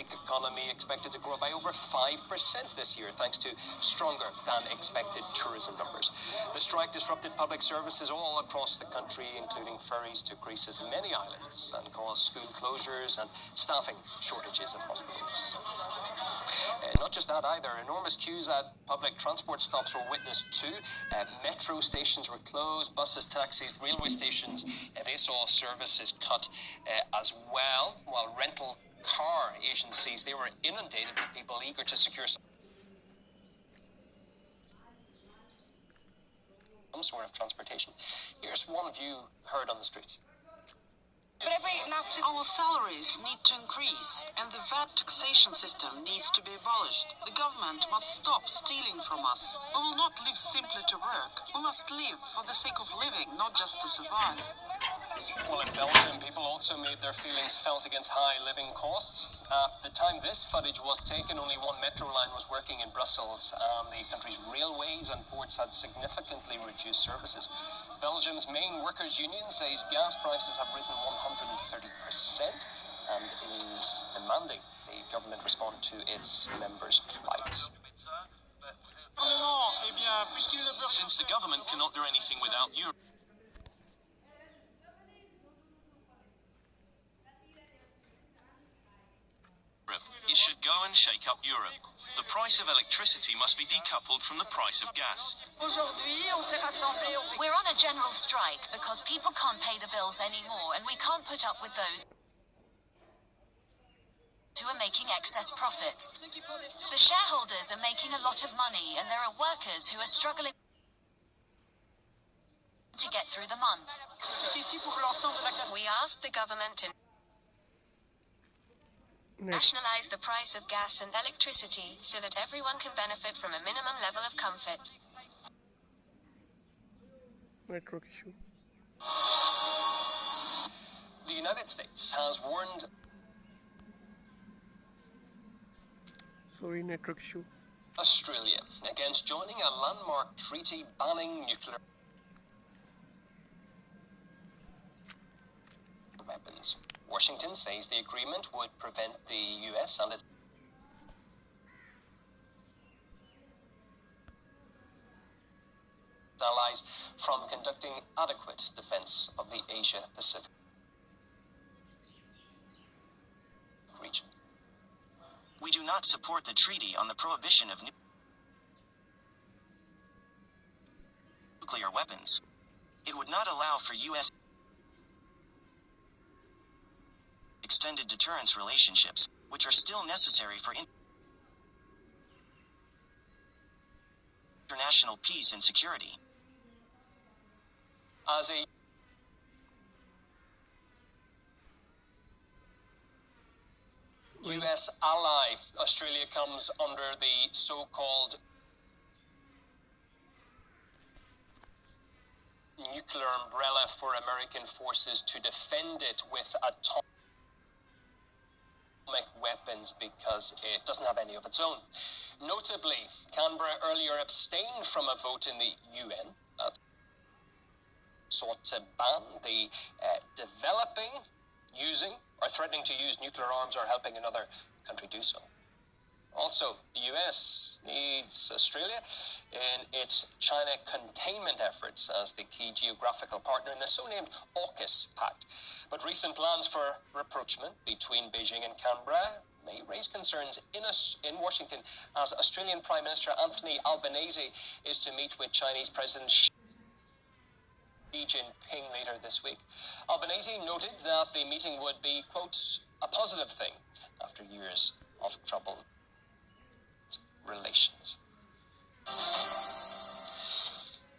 Greek economy expected to grow by over 5% this year, thanks to stronger than expected tourism numbers. The strike disrupted public services all across the country, including ferries to Greece's many islands, and caused school closures and staffing shortages in hospitals. Not just that either, enormous queues at public transport stops were witnessed too. Metro stations were closed, buses, taxis, railway stations, they saw services cut as well, while rental car agencies, they were inundated with people eager to secure some sort of transportation. Here's one view heard on the streets. Our salaries need to increase, and the VAT taxation system needs to be abolished. The government must stop stealing from us. We will not live simply to work. We must live for the sake of living, not just to survive. Well, in Belgium, people also made their feelings felt against high living costs. At the time this footage was taken, only one metro line was working in Brussels, and the country's railways and ports had significantly reduced services. Belgium's main workers' union says gas prices have risen 130% and is demanding the government respond to its members' plight. Since the government cannot do anything without Europe, it should go and shake up Europe. The price of electricity must be decoupled from the price of gas. We're on a general strike because people can't pay the bills anymore, and we can't put up with those who are making excess profits. The shareholders are making a lot of money, and there are workers who are struggling to get through the month. We asked the government to nationalize the price of gas and electricity so that everyone can benefit from a minimum level of comfort. Network issue. The United States has warned... Sorry, network issue. Australia against joining a landmark treaty banning nuclear weapons. Washington says the agreement would prevent the US and its allies from conducting adequate defense of the Asia-Pacific region. We do not support the treaty on the prohibition of nuclear weapons. It would not allow for U.S. extended deterrence relationships, which are still necessary for international peace and security. As a US ally, Australia comes under the so-called nuclear umbrella for American forces to defend it with atomic weapons because it doesn't have any of its own. Notably, Canberra earlier abstained from a vote in the UN that sought to ban the developing, using, or threatening to use nuclear arms or helping another country do so. Also, the US needs Australia in its China containment efforts as the key geographical partner in the so-named AUKUS Pact. But recent plans for rapprochement between Beijing and Canberra may raise concerns in Washington as Australian Prime Minister Anthony Albanese is to meet with Chinese President Xi Jinping later this week. Albanese noted that the meeting would be, quote, a positive thing after years of troubled relations.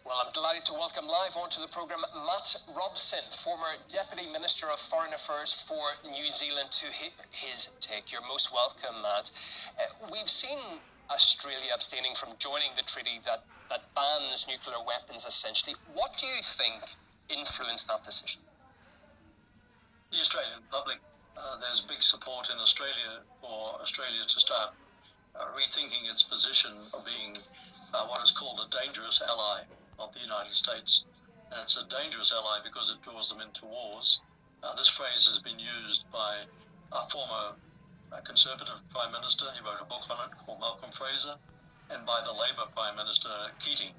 Well, I'm delighted to welcome live onto the programme Matt Robson, former Deputy Minister of Foreign Affairs for New Zealand, to his take. You're most welcome, Matt. We've seen Australia abstaining from joining the treaty that bans nuclear weapons, essentially. What do you think influenced that decision? The Australian public, there's big support in Australia for Australia to start rethinking its position of being what is called a dangerous ally of the United States. And it's a dangerous ally because it draws them into wars. This phrase has been used by former a Conservative Prime Minister. He wrote a book on it called Malcolm Fraser, and by the Labour Prime Minister Keating.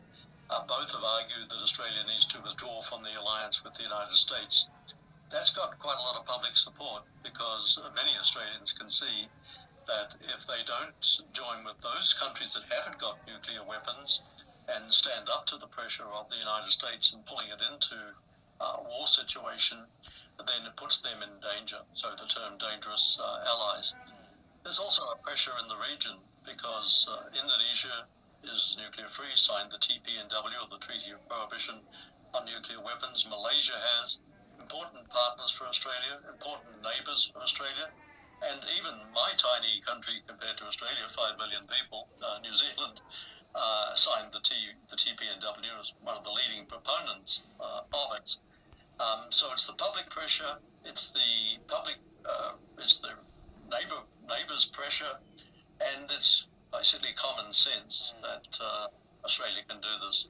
Both have argued that Australia needs to withdraw from the alliance with the United States. That's got quite a lot of public support because many Australians can see that if they don't join with those countries that haven't got nuclear weapons and stand up to the pressure of the United States and pulling it into a war situation, then it puts them in danger. So the term dangerous allies. There's also a pressure in the region because Indonesia is nuclear free, signed the TPNW, or the Treaty of Prohibition on Nuclear Weapons. Malaysia has important partners for Australia, important neighbours for Australia, and even my tiny country compared to Australia, 5 million people, New Zealand, signed the TPNW as one of the leading proponents of it. So it's the public pressure, it's the public, it's the neighbours' pressure, and it's basically common sense that Australia can do this.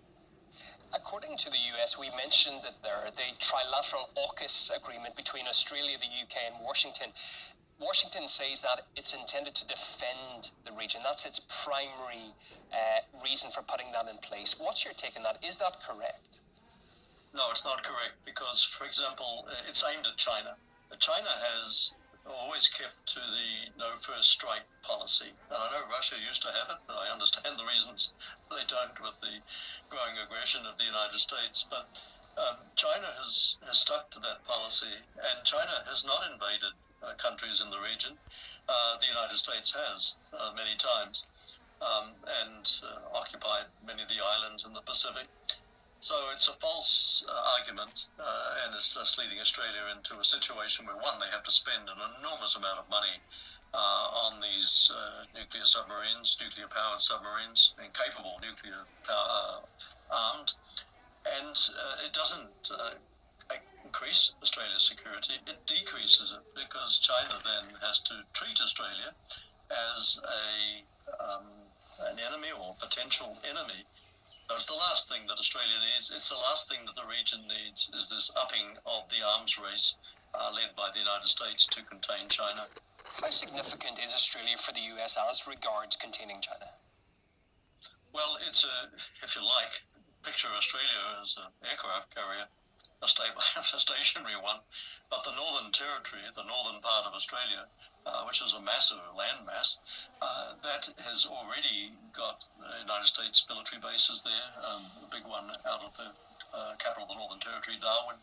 According to the US, we mentioned that the trilateral AUKUS agreement between Australia, the UK, and Washington. Washington says that it's intended to defend the region. That's its primary reason for putting that in place. What's your take on that? Is that correct? No, it's not correct because, for example, it's aimed at China. China has always kept to the no first strike policy. And I know Russia used to have it, but I understand the reasons they don't with the growing aggression of the United States. But China has stuck to that policy, and China has not invaded countries in the region. The United States has many times and occupied many of the islands in the Pacific. So it's a false argument, and it's just leading Australia into a situation where, one, they have to spend an enormous amount of money on these nuclear submarines, nuclear-powered submarines, and capable nuclear armed, and it doesn't increase Australia's security, it decreases it, because China then has to treat Australia as an enemy or potential enemy. So it's the last thing that Australia needs. It's the last thing that the region needs, is this upping of the arms race led by the United States to contain China. How significant is Australia for the US as regards containing China? Well, it's if you like, picture Australia as an aircraft carrier, a stationary one, but the Northern Territory, the northern part of Australia, which is a massive landmass, that has already got the United States military bases there, the big one out of the capital of the Northern Territory, Darwin,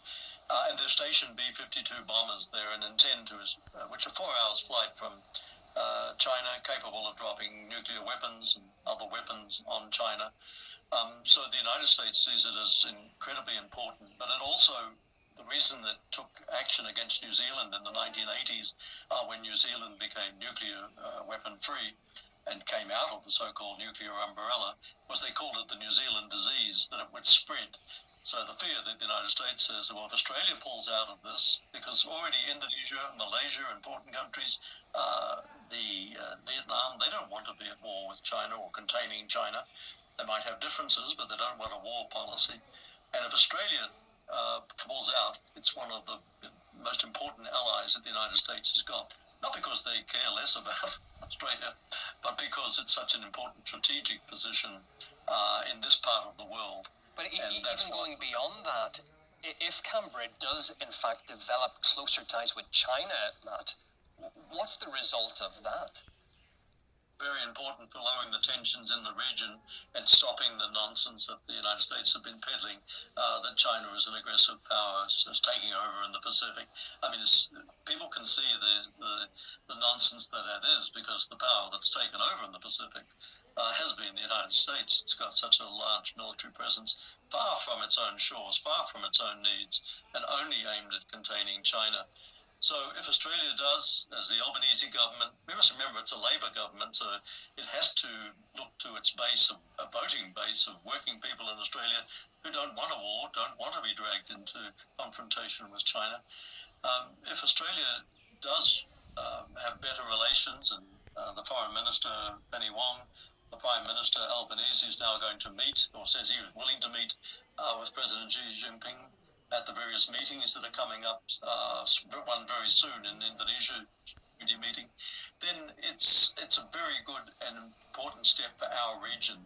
and they've stationed B-52 bombers there and intend to, which are 4 hours flight from China, capable of dropping nuclear weapons and other weapons on China. So the United States sees it as incredibly important, but it also, the reason that took action against New Zealand in the 1980s, when New Zealand became nuclear weapon-free and came out of the so-called nuclear umbrella, was they called it the New Zealand disease, that it would spread. So the fear that the United States says, well, if Australia pulls out of this, because already Indonesia, Malaysia, important countries, Vietnam, they don't want to be at war with China or containing China. They might have differences, but they don't want a war policy. And if Australia pulls out, it's one of the most important allies that the United States has got. Not because they care less about Australia, but because it's such an important strategic position in this part of the world. But even going beyond that, if Canberra does in fact develop closer ties with China, Matt, what's the result of that? Very important for lowering the tensions in the region and stopping the nonsense that the United States have been peddling, that China is an aggressive power, is taking over in the Pacific. I mean, people can see the nonsense that is, because the power that's taken over in the Pacific has been the United States. It's got such a large military presence, far from its own shores, far from its own needs, and only aimed at containing China. So if Australia does, as the Albanese government, we must remember it's a Labor government, so it has to look to its base, a voting base of working people in Australia who don't want a war, don't want to be dragged into confrontation with China. If Australia does have better relations, and the Foreign Minister, Penny Wong, the Prime Minister, Albanese, is now going to meet, or says he was willing to meet with President Xi Jinping at the various meetings that are coming up, one very soon in Indonesia, 2 meeting, then it's a very good and important step for our region.